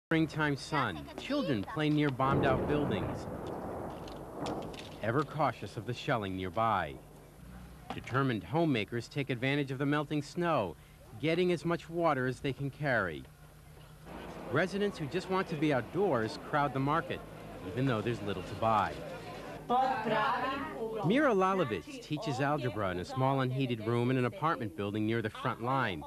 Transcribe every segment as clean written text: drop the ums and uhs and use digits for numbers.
Springtime sun, children play near bombed-out buildings, ever cautious of the shelling nearby. Determined homemakers take advantage of the melting snow, getting as much water as they can carry. Residents who just want to be outdoors crowd the market, even though there's little to buy. Mira Lalovic teaches algebra in a small unheated room in an apartment building near the front line.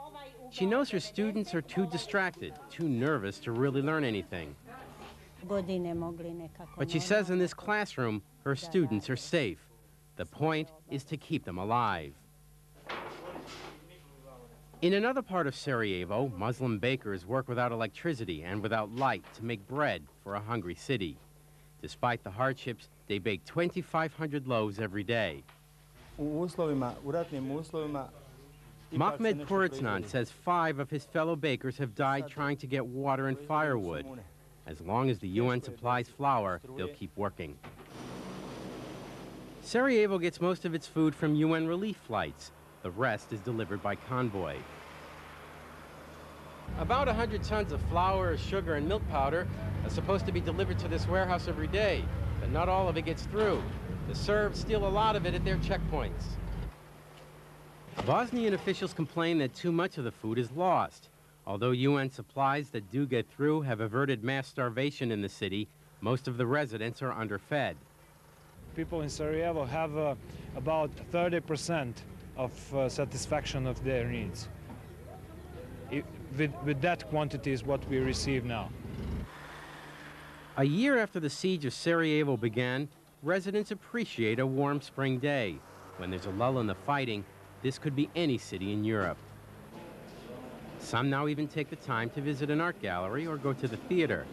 She knows her students are too distracted, too nervous to really learn anything. But she says in this classroom, her students are safe. The point is to keep them alive. In another part of Sarajevo, Muslim bakers work without electricity and without light to make bread for a hungry city. Despite the hardships, they bake 2,500 loaves every day. Mahmed Kuritsnan says 5 of his fellow bakers have died trying to get water and firewood. As long as the UN supplies flour, they'll keep working. Sarajevo gets most of its food from UN relief flights. The rest is delivered by convoy. About 100 tons of flour, sugar, and milk powder are supposed to be delivered to this warehouse every day, but not all of it gets through. The Serbs steal a lot of it at their checkpoints. Bosnian officials complain that too much of the food is lost. Although UN supplies that do get through have averted mass starvation in the city, most of the residents are underfed. People in Sarajevo have about 30% of satisfaction of their needs. With that quantity is what we receive now. A year after the siege of Sarajevo began, residents appreciate a warm spring day. When there's a lull in the fighting, this could be any city in Europe. Some now even take the time to visit an art gallery or go to the theater.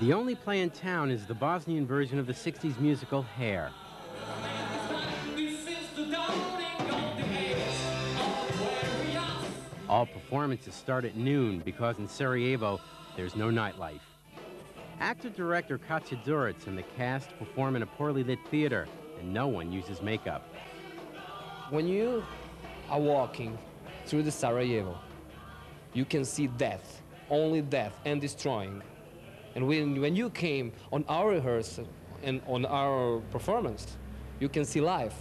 The only play in town is the Bosnian version of the 60s musical Hair. All performances start at noon because in Sarajevo, there's no nightlife. Actor-director Katja Duric and the cast perform in a poorly lit theater, and no one uses makeup. When you are walking through the Sarajevo, you can see death, only death and destroying. And when you came on our rehearsal and on our performance, you can see life.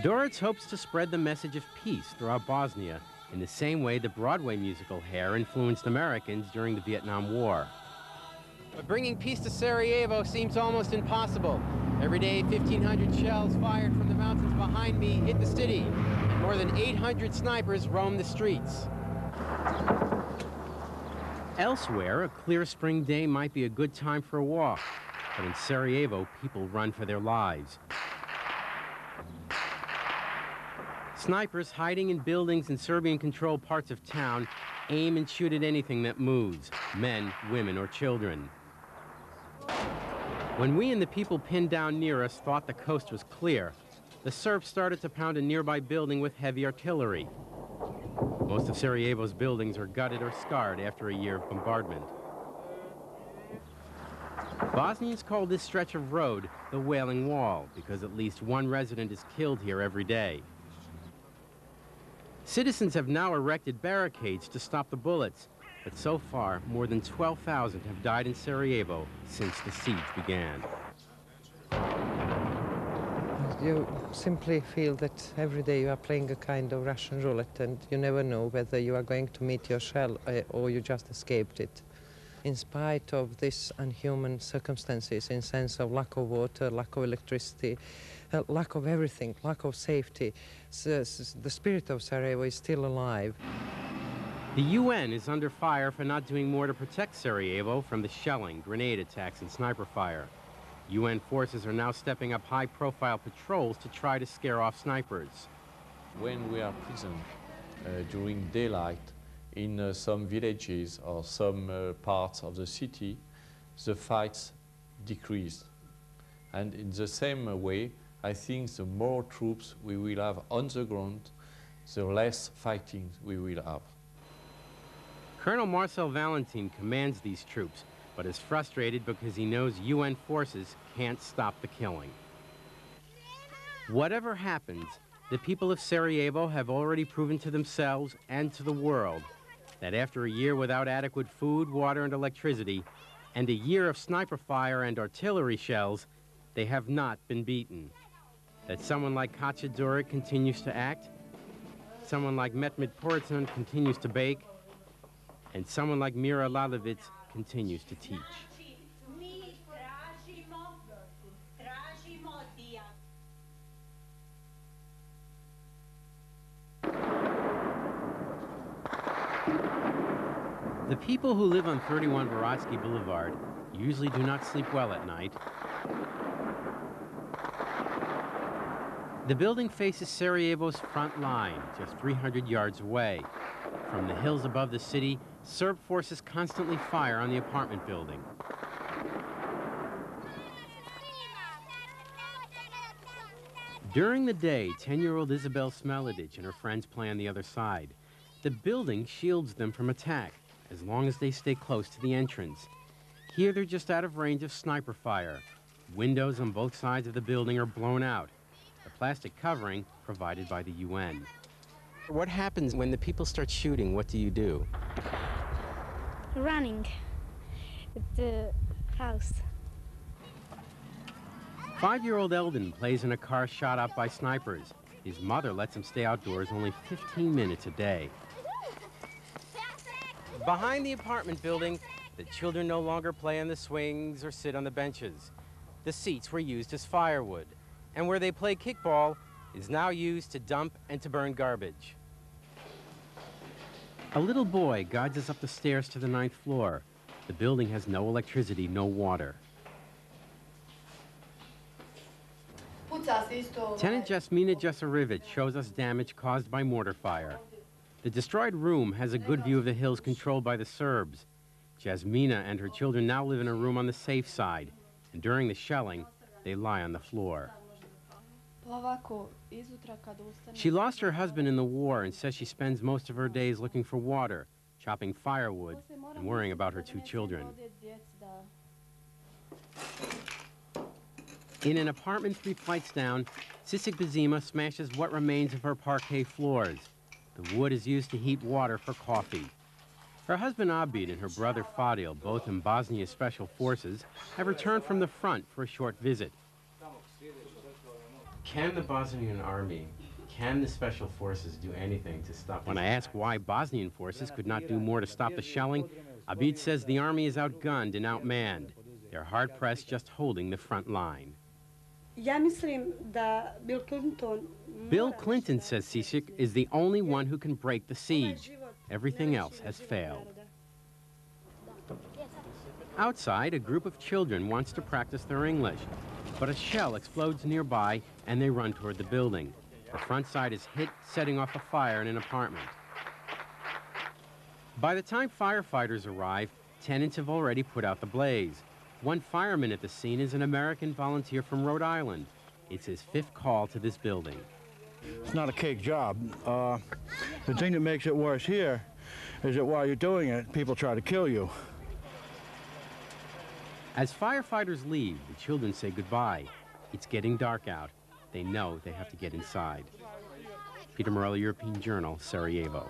Duric hopes to spread the message of peace throughout Bosnia in the same way the Broadway musical Hair influenced Americans during the Vietnam War. But bringing peace to Sarajevo seems almost impossible. Every day, 1,500 shells fired from the mountains behind me hit the city, and more than 800 snipers roam the streets. Elsewhere, a clear spring day might be a good time for a walk, but in Sarajevo, people run for their lives. Snipers hiding in buildings in Serbian-controlled parts of town aim and shoot at anything that moves, men, women, or children. When we and the people pinned down near us thought the coast was clear, the Serbs started to pound a nearby building with heavy artillery. Most of Sarajevo's buildings are gutted or scarred after a year of bombardment. Bosnians call this stretch of road the Wailing Wall because at least one resident is killed here every day. Citizens have now erected barricades to stop the bullets, but so far, more than 12,000 have died in Sarajevo since the siege began. You simply feel that every day you are playing a kind of Russian roulette, and you never know whether you are going to meet your shell or you just escaped it. In spite of these unhuman circumstances, in sense of lack of water, lack of electricity, lack of everything, lack of safety, the spirit of Sarajevo is still alive. The UN is under fire for not doing more to protect Sarajevo from the shelling, grenade attacks, and sniper fire. UN forces are now stepping up high-profile patrols to try to scare off snipers. When we are present during daylight in some villages or some parts of the city, the fights decrease. And in the same way, I think the more troops we will have on the ground, the less fighting we will have. Colonel Marcel Valentin commands these troops, but is frustrated because he knows UN forces can't stop the killing. Whatever happens, the people of Sarajevo have already proven to themselves and to the world that after a year without adequate food, water, and electricity, and a year of sniper fire and artillery shells, they have not been beaten. That someone like Katja Duric continues to act, someone like Mehmet Poritsan continues to bake, and someone like Mira Lalovic continues to teach. The people who live on 31 Varatsky Boulevard usually do not sleep well at night. The building faces Sarajevo's front line, just 300 yards away. From the hills above the city, Serb forces constantly fire on the apartment building. During the day, 10-year-old Isabel Smeladic and her friends play on the other side. The building shields them from attack, as long as they stay close to the entrance. Here, they're just out of range of sniper fire. Windows on both sides of the building are blown out. The plastic covering provided by the UN. What happens when the people start shooting? What do you do? Running at the house. 5-year-old Eldon plays in a car shot up by snipers. His mother lets him stay outdoors only 15 minutes a day. Behind the apartment building, the children no longer play on the swings or sit on the benches. The seats were used as firewood, and where they play kickball is now used to dump and to burn garbage. A little boy guides us up the stairs to the 9th floor. The building has no electricity, no water. Tenant Jasmina Jasarevich shows us damage caused by mortar fire. The destroyed room has a good view of the hills controlled by the Serbs. Jasmina and her children now live in a room on the safe side, and during the shelling, they lie on the floor. She lost her husband in the war and says she spends most of her days looking for water, chopping firewood, and worrying about her 2 children. In an apartment 3 flights down, Sisik Bazima smashes what remains of her parquet floors. The wood is used to heat water for coffee. Her husband Abid and her brother Fadil, both in Bosnia Special Forces, have returned from the front for a short visit. Can the Bosnian army, can the Special Forces do anything to stop? When I ask why Bosnian forces could not do more to stop the shelling, Abid says the army is outgunned and outmanned. They're hard-pressed just holding the front line. Bill Clinton says Sisik is the only one who can break the siege. Everything else has failed. Outside, a group of children wants to practice their English, but a shell explodes nearby and they run toward the building. The front side is hit, setting off a fire in an apartment. By the time firefighters arrive, tenants have already put out the blaze. One fireman at the scene is an American volunteer from Rhode Island. It's his 5th call to this building. It's not a cake job. The thing that makes it worse here is that while you're doing it, people try to kill you. As firefighters leave, the children say goodbye. It's getting dark out. They know they have to get inside. Peter Morello, European Journal, Sarajevo.